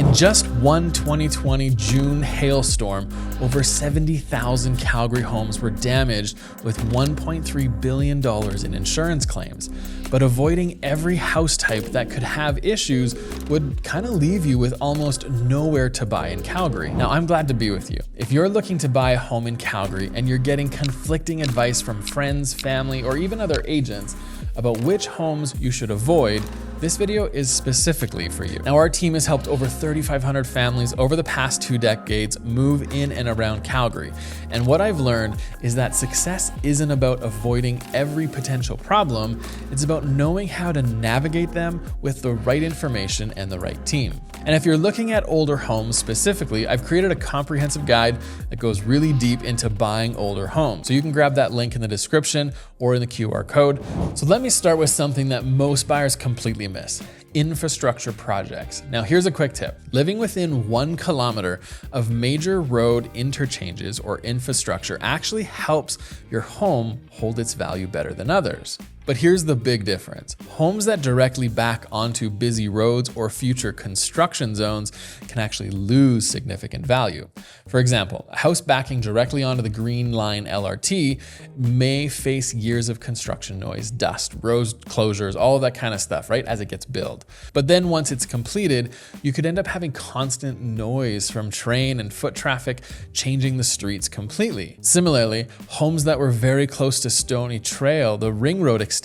In just one 2020 June hailstorm, over 70,000 Calgary homes were damaged with $1.3 billion in insurance claims. But avoiding every house type that could have issues would kind of leave you with almost nowhere to buy in Calgary. Now, I'm glad to be with you. If you're looking to buy a home in Calgary and you're getting conflicting advice from friends, family, or even other agents about which homes you should avoid, this video is specifically for you. Now, our team has helped over 3,500 families over the past 2 decades move in and around Calgary. And what I've learned is that success isn't about avoiding every potential problem, it's about knowing how to navigate them with the right information and the right team. And if you're looking at older homes specifically, I've created a comprehensive guide that goes really deep into buying older homes. So you can grab that link in the description or in the QR code. So let me start with something that most buyers completely miss: infrastructure projects. Now, here's a quick tip. Living within 1 kilometer of major road interchanges or infrastructure actually helps your home hold its value better than others. But here's the big difference. Homes that directly back onto busy roads or future construction zones can actually lose significant value. For example, a house backing directly onto the Green Line LRT may face years of construction noise, dust, road closures, all of that kind of stuff, right, as it gets built. But then once it's completed, you could end up having constant noise from train and foot traffic changing the streets completely. Similarly, homes that were very close to Stony Trail, the ring road extensions,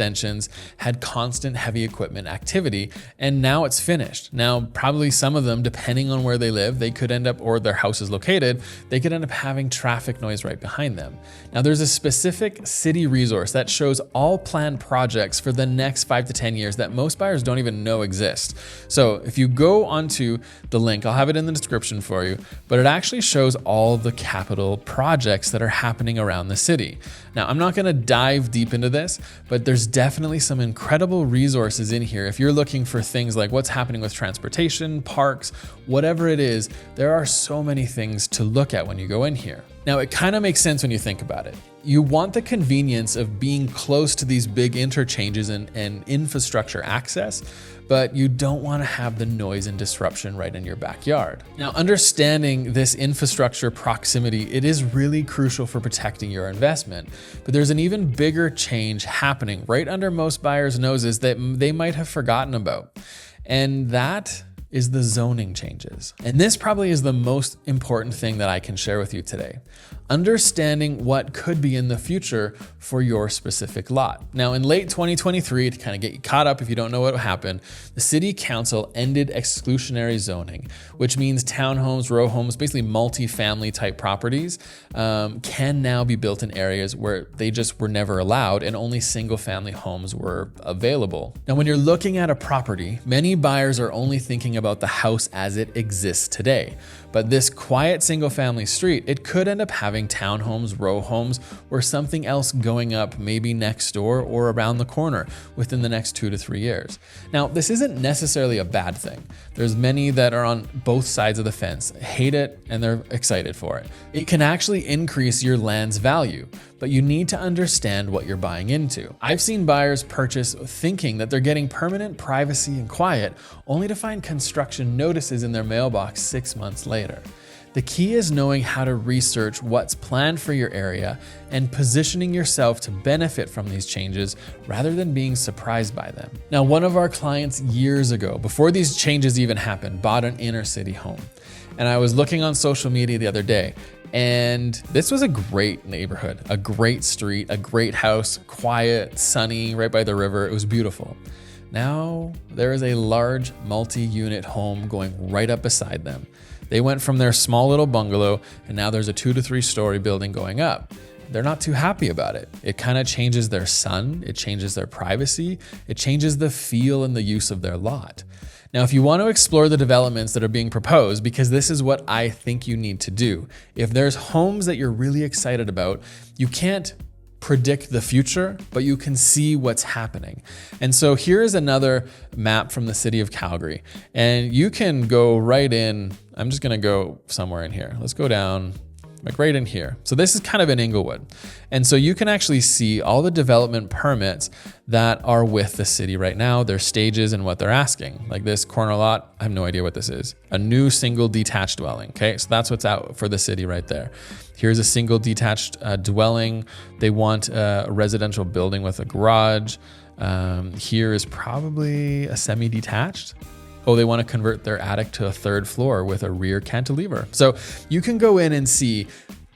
had constant heavy equipment activity, and now it's finished. Now, probably some of them, depending on where they live, they could end up, or their house is located, they could end up having traffic noise right behind them. Now, there's a specific city resource that shows all planned projects for the next 5 to 10 years that most buyers don't even know exist. So if you go onto the link, I'll have it in the description for you, but it actually shows all the capital projects that are happening around the city. Now, I'm not gonna dive deep into this, but there's definitely some incredible resources in here. If you're looking for things like what's happening with transportation, parks, whatever it is, there are so many things to look at when you go in here. Now, it kind of makes sense when you think about it. You want the convenience of being close to these big interchanges and infrastructure access, but you don't want to have the noise and disruption right in your backyard. Now, understanding this infrastructure proximity, it is really crucial for protecting your investment. But there's an even bigger change happening right under most buyers' noses that they might have forgotten about. And that is the zoning changes. And this probably is the most important thing that I can share with you today. Understanding what could be in the future for your specific lot. Now, in late 2023, to kind of get you caught up if you don't know what happened, the city council ended exclusionary zoning, which means townhomes, row homes, basically multi-family type properties can now be built in areas where they just were never allowed and only single family homes were available. Now, when you're looking at a property, many buyers are only thinking about the house as it exists today. But this quiet single family street, it could end up having townhomes, row homes, or something else going up maybe next door or around the corner within the next 2 to 3 years. Now, this isn't necessarily a bad thing. There's many that are on both sides of the fence, hate it, and they're excited for it. It can actually increase your land's value, but you need to understand what you're buying into. I've seen buyers purchase thinking that they're getting permanent privacy and quiet, only to find construction notices in their mailbox 6 months later. The key is knowing how to research what's planned for your area and positioning yourself to benefit from these changes rather than being surprised by them. Now, one of our clients years ago, before these changes even happened, bought an inner city home. And I was looking on social media the other day, and this was a great neighborhood, a great street, a great house, quiet, sunny, right by the river. It was beautiful. Now there is a large multi-unit home going right up beside them. They went from their small little bungalow, and now there's a 2 to 3 story building going up. They're not too happy about it. It kind of changes their sun, it changes their privacy, it changes the feel and the use of their lot. Now, if you want to explore the developments that are being proposed, because this is what I think you need to do, if there's homes that you're really excited about, you can't predict the future, but you can see what's happening. And so here's another map from the city of Calgary, and you can go right in. I'm just gonna go somewhere in here. Let's go down like right in here. So this is kind of in Inglewood. And so you can actually see all the development permits that are with the city right now, their stages and what they're asking. Like this corner lot, I have no idea what this is. A new single detached dwelling, okay? So that's what's out for the city right there. Here's a single detached dwelling. They want a residential building with a garage. Here is probably a semi-detached. Oh, they want to convert their attic to a 3rd floor with a rear cantilever. So you can go in and see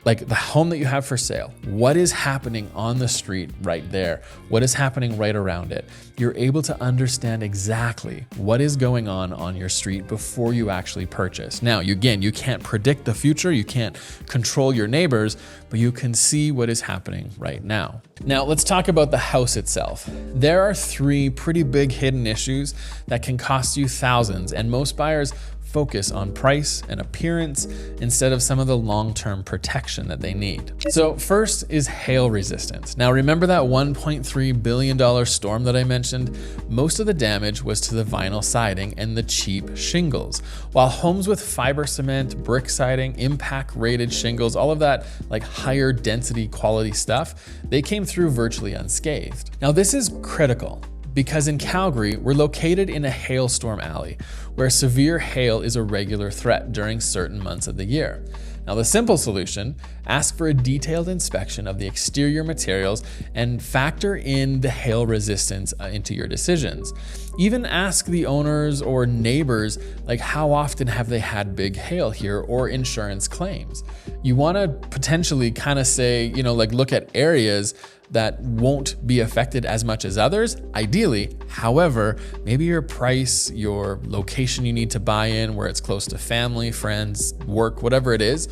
like the home that you have for sale, what is happening on the street right there, what is happening right around it. You're able to understand exactly what is going on your street before you actually purchase. Now, again, you can't predict the future, you can't control your neighbors, but you can see what is happening right now. Now, let's talk about the house itself. There are 3 pretty big hidden issues that can cost you thousands, and most buyers focus on price and appearance instead of some of the long-term protection that they need. So first is hail resistance. Now remember that $1.3 billion storm that I mentioned? Most of the damage was to the vinyl siding and the cheap shingles, while homes with fiber cement, brick siding, impact rated shingles, all of that like higher density quality stuff, they came through virtually unscathed. Now this is critical, because in Calgary, we're located in a hailstorm alley where severe hail is a regular threat during certain months of the year. Now, the simple solution, ask for a detailed inspection of the exterior materials and factor in the hail resistance into your decisions. Even ask the owners or neighbors, like how often have they had big hail here, or insurance claims. You wanna potentially kind of say, like look at areas that won't be affected as much as others, ideally. However, maybe your price, your location you need to buy in, where it's close to family, friends, work, whatever it is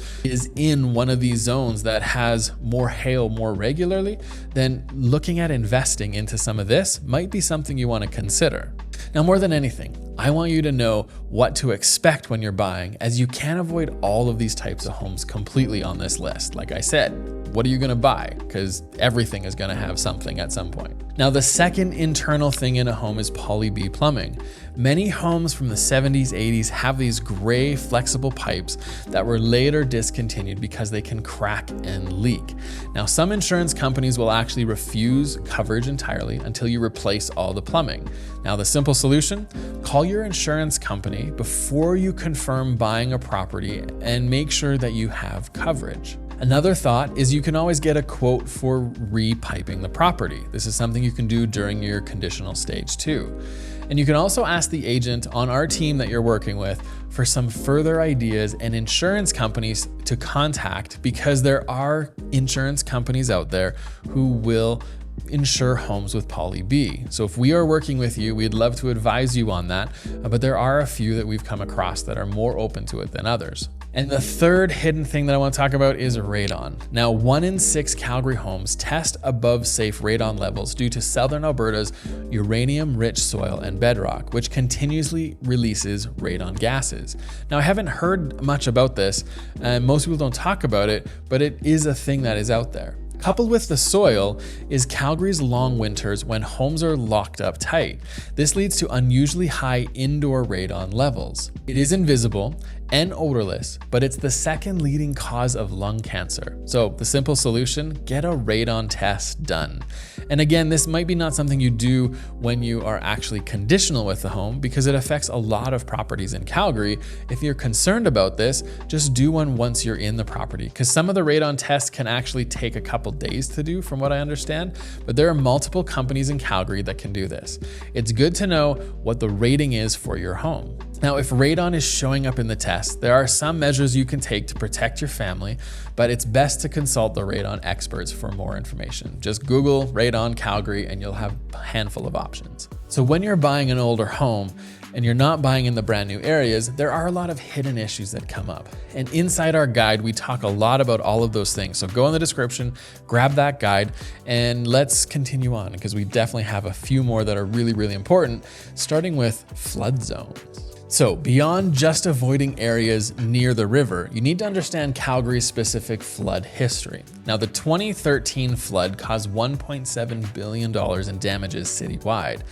in one of these zones that has more hail more regularly, then looking at investing into some of this might be something you want to consider. Now, more than anything, I want you to know what to expect when you're buying, as you can't avoid all of these types of homes completely on this list. Like I said, what are you gonna buy? Because everything is gonna have something at some point. Now, the second internal thing in a home is poly-B plumbing. Many homes from the 70s, 80s have these gray flexible pipes that were later discontinued because they can crack and leak. Now, some insurance companies will actually refuse coverage entirely until you replace all the plumbing. Now, the simple solution, call your insurance company before you confirm buying a property and make sure that you have coverage. Another thought is you can always get a quote for repiping the property. This is something you can do during your conditional stage 2. And you can also ask the agent on our team that you're working with for some further ideas and insurance companies to contact, because there are insurance companies out there who will insure homes with poly-B. So if we are working with you, we'd love to advise you on that, but there are a few that we've come across that are more open to it than others. And the third hidden thing that I want to talk about is radon. Now, 1 in 6 Calgary homes test above safe radon levels due to Southern Alberta's uranium-rich soil and bedrock, which continuously releases radon gases. Now, I haven't heard much about this, and most people don't talk about it, but it is a thing that is out there. Coupled with the soil is Calgary's long winters when homes are locked up tight. This leads to unusually high indoor radon levels. It is invisible and odorless, but it's the second leading cause of lung cancer. So the simple solution, get a radon test done. And again, this might be not something you do when you are actually conditional with the home, because it affects a lot of properties in Calgary. If you're concerned about this, just do one once you're in the property, because some of the radon tests can actually take a couple days to do, from what I understand, but there are multiple companies in Calgary that can do this. It's good to know what the rating is for your home. Now, if radon is showing up in the test, there are some measures you can take to protect your family, but it's best to consult the radon experts for more information. Just Google radon Calgary and you'll have a handful of options. So when you're buying an older home and you're not buying in the brand new areas, there are a lot of hidden issues that come up. And inside our guide, we talk a lot about all of those things. So go in the description, grab that guide, and let's continue on, because we definitely have a few more that are really, really important, starting with flood zones. So beyond just avoiding areas near the river, you need to understand Calgary's specific flood history. Now, the 2013 flood caused $1.7 billion in damages citywide.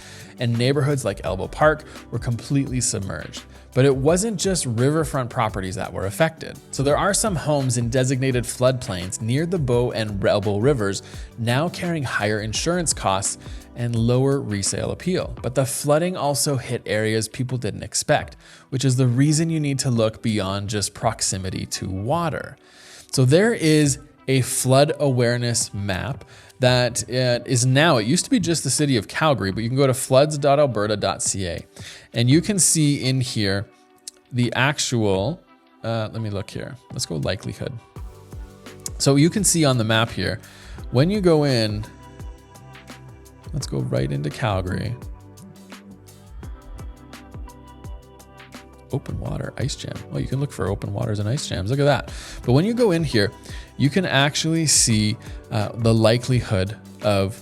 and neighborhoods like Elbow Park were completely submerged. But it wasn't just riverfront properties that were affected. So there are some homes in designated floodplains near the Bow and Elbow rivers now carrying higher insurance costs and lower resale appeal. But the flooding also hit areas people didn't expect, which is the reason you need to look beyond just proximity to water. So there is a flood awareness map that is now, it used to be just the city of Calgary, but you can go to floods.alberta.ca and you can see in here the actual, let me look here. Let's go likelihood. So you can see on the map here, when you go in, let's go right into Calgary. Open water ice jam. Well, you can look for open waters and ice jams. Look at that. But when you go in here, you can actually see the likelihood of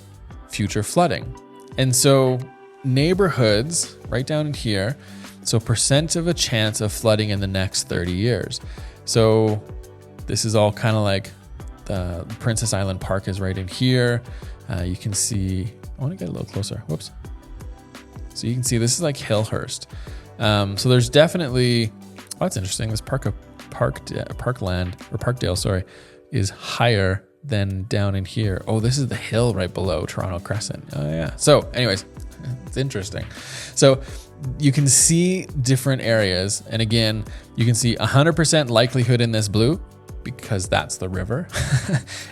future flooding. And so neighborhoods right down in here, so percent of a chance of flooding in the next 30 years. So this is all kind of like the Princess Island Park is right in here. You can see, I want to get a little closer. Whoops. So you can see this is like Hillhurst. So there's definitely, oh, that's interesting. This Parkland or Parkdale, sorry, is higher than down in here. Oh, this is the hill right below Toronto Crescent. Oh yeah. So anyways, it's interesting. So you can see different areas. And again, you can see 100% likelihood in this blue because that's the river.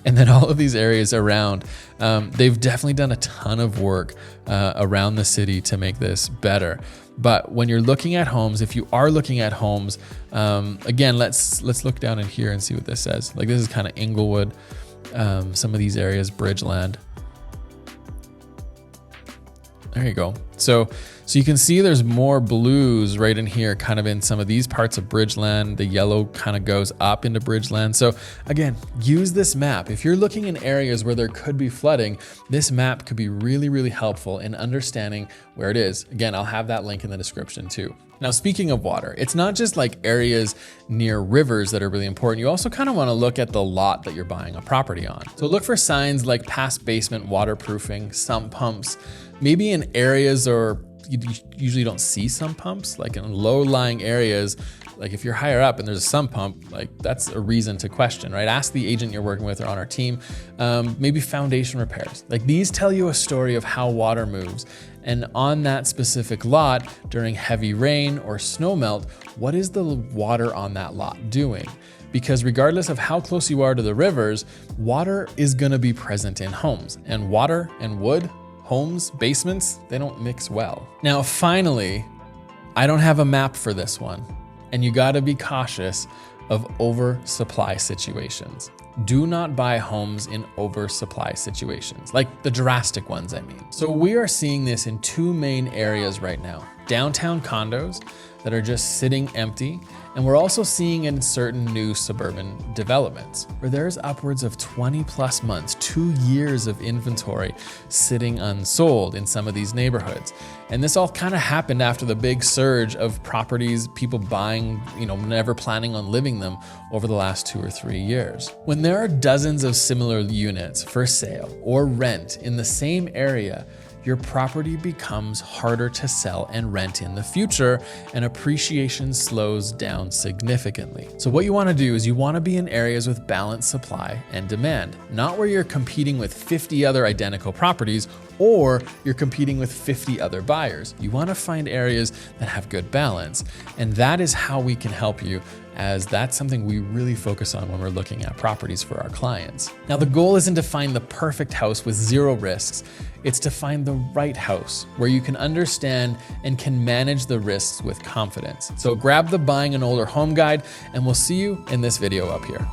And then all of these areas around, they've definitely done a ton of work around the city to make this better. But when you're looking at homes, if you are looking at homes, again, let's look down in here and see what this says. Like this is kind of Inglewood, some of these areas, Bridgeland. There you go. So you can see there's more blues right in here, kind of in some of these parts of Bridgeland. The yellow kind of goes up into Bridgeland. So again, use this map. If you're looking in areas where there could be flooding, this map could be really, really helpful in understanding where it is. Again, I'll have that link in the description too. Now, speaking of water, it's not just like areas near rivers that are really important. You also kind of want to look at the lot that you're buying a property on. So look for signs like past basement waterproofing, sump pumps, maybe in areas or you usually don't see sump pumps, like in low-lying areas. Like if you're higher up and there's a sump pump, like that's a reason to question, right? Ask the agent you're working with or on our team, maybe foundation repairs. Like these tell you a story of how water moves. And on that specific lot during heavy rain or snow melt, what is the water on that lot doing? Because regardless of how close you are to the rivers, water is gonna be present in homes, and water and wood, homes, basements, they don't mix well. Now, finally, I don't have a map for this one, and you gotta be cautious of oversupply situations. Do not buy homes in oversupply situations, like the drastic ones, I mean. So we are seeing this in two main areas right now. Downtown condos that are just sitting empty, and we're also seeing it in certain new suburban developments where there's upwards of 20 plus months, 2 years of inventory sitting unsold in some of these neighborhoods. And this all kind of happened after the big surge of properties, people buying, never planning on living them over the last 2 or 3 years. When there are dozens of similar units for sale or rent in the same area, your property becomes harder to sell and rent in the future, and appreciation slows down significantly. So what you want to do is you want to be in areas with balanced supply and demand, not where you're competing with 50 other identical properties or you're competing with 50 other buyers. You want to find areas that have good balance, and that is how we can help you, as that's something we really focus on when we're looking at properties for our clients. Now, the goal isn't to find the perfect house with zero risks. It's to find the right house where you can understand and can manage the risks with confidence. So grab the Buying an Older Home Guide, and we'll see you in this video up here.